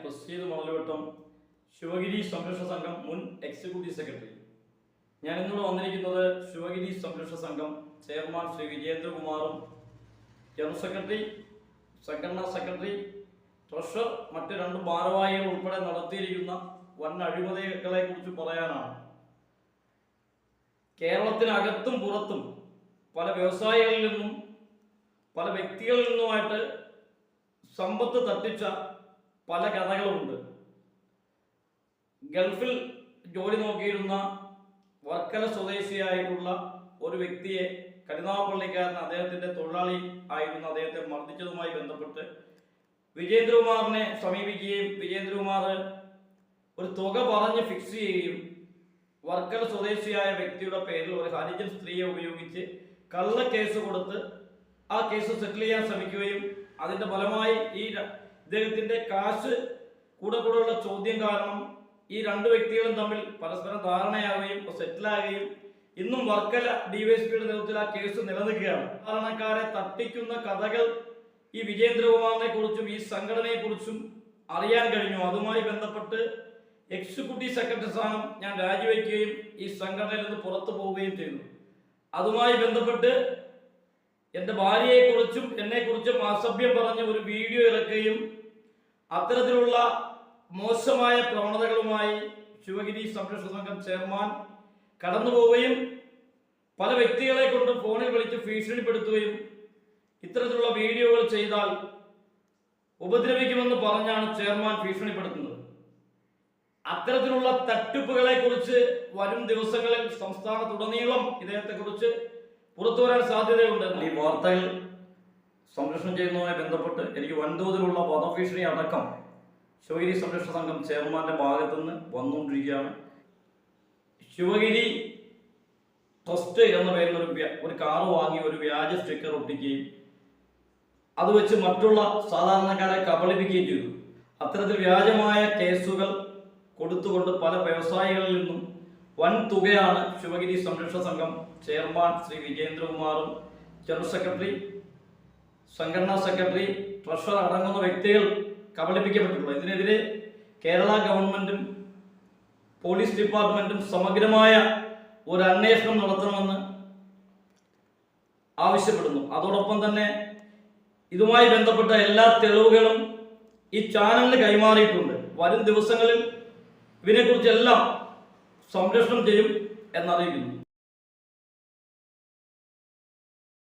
റഷീദ് മണലുവട്ടം, ശിവഗിരി സംരക്ഷണ സംഘം മുൻ എക്സിക്യൂട്ടീവ് സെക്രട്ടറി. ഞാൻ ഇന്നിവിടെ വന്നിരിക്കുന്നത് ശിവഗിരി സംരക്ഷണ സംഘം ചെയർമാൻ ശ്രീ വിജേന്ദ്രകുമാറും ജനറൽ സെക്രട്ടറി, സംഘടനാ സെക്രട്ടറി, ട്രഷറർ, മറ്റ് 2 ഭാരവാഹികൾ ഉൾപ്പെടെ നടത്തിയിരിക്കുന്ന വൻ അഴിമതികളെ കുറിച്ച് പറയാനാണ്. കേരളത്തിനകത്തും പുറത്തും പല വ്യവസായികളിൽ നിന്നും പല വ്യക്തികളിൽ നിന്നുമായിട്ട് സമ്പത്ത് തട്ടിച്ച പല കഥകളുമുണ്ട്. ഗൾഫിൽ ജോലി നോക്കിയിരുന്ന വർക്കല സ്വദേശിയായിട്ടുള്ള ഒരു വ്യക്തിയെ, കരുനാഗപ്പള്ളിക്കാരൻ, അദ്ദേഹത്തിന്റെ തൊഴിലാളി ആയിരുന്ന അദ്ദേഹത്തെ മർദ്ദിച്ചതുമായി ബന്ധപ്പെട്ട് വിജേന്ദ്രകുമാറിനെ സമീപിക്കുകയും വിജേന്ദ്രകുമാർ ഒരു തുക പറഞ്ഞ് ഫിക്സ് ചെയ്യുകയും വർക്കല സ്വദേശിയായ വ്യക്തിയുടെ പേരിൽ ഒരു ഹരിജൻ സ്ത്രീയെ ഉപയോഗിച്ച് കള്ള കേസ് കൊടുത്ത് ആ കേസ് സെറ്റിൽ ചെയ്യാൻ ശ്രമിക്കുകയും അതിന്റെ ഫലമായി ഇദ്ദേഹത്തിന്റെ കാശ് കൂടെയുള്ള ചോദ്യം കാരണം ഈ 2 വ്യക്തികളും തമ്മിൽ പരസ്പരം ധാരണയാവുകയും സെറ്റിലാകുകയും ഇന്നും വർക്കല ഡിവൈഎസ്പിയുടെ നേതൃത്വത്തിൽ ആ കേസ് നിലനിൽക്കുകയാണ്. സാധാരണക്കാരെ തട്ടിക്കുന്ന കഥകൾ ഈ വിജേന്ദ്രകുമാറിനെ കുറിച്ചും ഈ സംഘടനയെ കുറിച്ചും അറിയാൻ കഴിഞ്ഞു. അതുമായി ബന്ധപ്പെട്ട് എക്സിക്യൂട്ടീവ് സെക്രട്ടറി സ്ഥാനം ഞാൻ രാജിവെക്കുകയും ഈ സംഘടനയിൽ നിന്ന് പുറത്തു പോവുകയും ചെയ്തു. അതുമായി ബന്ധപ്പെട്ട് എൻ്റെ ഭാര്യയെക്കുറിച്ചും എന്നെക്കുറിച്ചും അസഭ്യം പറഞ്ഞ് ഒരു വീഡിയോ ഇറക്കുകയും അത്തരത്തിലുള്ള മോശമായ പ്രവണതകളുമായി ശിവഗിരി സംരക്ഷണ സംഘം ചെയർമാൻ കടന്നു പോവുകയും പല വ്യക്തികളെ കൊണ്ട് ഫോണിൽ വിളിച്ച് ഭീഷണിപ്പെടുത്തുകയും ഇത്തരത്തിലുള്ള വീഡിയോകൾ ചെയ്താൽ ഉപദ്രവിക്കുമെന്ന് പറഞ്ഞാണ് ചെയർമാൻ ഭീഷണിപ്പെടുത്തുന്നത്. അത്തരത്തിലുള്ള തട്ടിപ്പുകളെ കുറിച്ച് വരും ദിവസങ്ങളിൽ സംസ്ഥാനത്തുടനീളം ഇദ്ദേഹത്തെക്കുറിച്ച് പുറത്തു വരാൻ സാധ്യതയുണ്ട്. ഈ വാർത്തകൾ സംരക്ഷണം ചെയ്യുന്നതുമായി ബന്ധപ്പെട്ട് എനിക്ക് വൻതോതിലുള്ള വധഭീഷണി അടക്കം ശിവഗിരി സംരക്ഷണ സംഘം ചെയർമാന്റെ ഭാഗത്തു നിന്ന് വന്നുകൊണ്ടിരിക്കുകയാണ്. ശിവഗിരി ട്രസ്റ്റ് എന്ന പേരിൽ ഒരു കാറ് വാങ്ങി ഒരു വ്യാജ സ്റ്റിക്കർ ഒട്ടിക്കുകയും അത് വെച്ച് മറ്റുള്ള സാധാരണക്കാരെ കബളിപ്പിക്കുകയും ചെയ്തു. അത്തരത്തിൽ വ്യാജമായ കേസുകൾ കൊടുത്തുകൊണ്ട് പല വ്യവസായികളിൽ നിന്നും വൻ തുകയാണ് ശിവഗിരി സംരക്ഷണ സംഘം ചെയർമാൻ ശ്രീ വിജേന്ദ്രകുമാറും ജനറൽ സെക്രട്ടറി, സംഘടനാ സെക്രട്ടറി, ട്രഷറർ അടങ്ങുന്ന വ്യക്തികൾ കബളിപ്പിക്കപ്പെട്ടിട്ടുള്ളത്. ഇതിനെതിരെ കേരള ഗവൺമെന്റും പോലീസ് ഡിപ്പാർട്ട്മെന്റും സമഗ്രമായ ഒരു അന്വേഷണം നടത്തണമെന്ന് ആവശ്യപ്പെടുന്നു. അതോടൊപ്പം തന്നെ ഇതുമായി ബന്ധപ്പെട്ട എല്ലാ തെളിവുകളും ഈ ചാനലിന് കൈമാറിയിട്ടുണ്ട്. വരും ദിവസങ്ങളിൽ ഇതിനെക്കുറിച്ചെല്ലാം സംരക്ഷണം ചെയ്യും എന്നറിയിക്കുന്നു.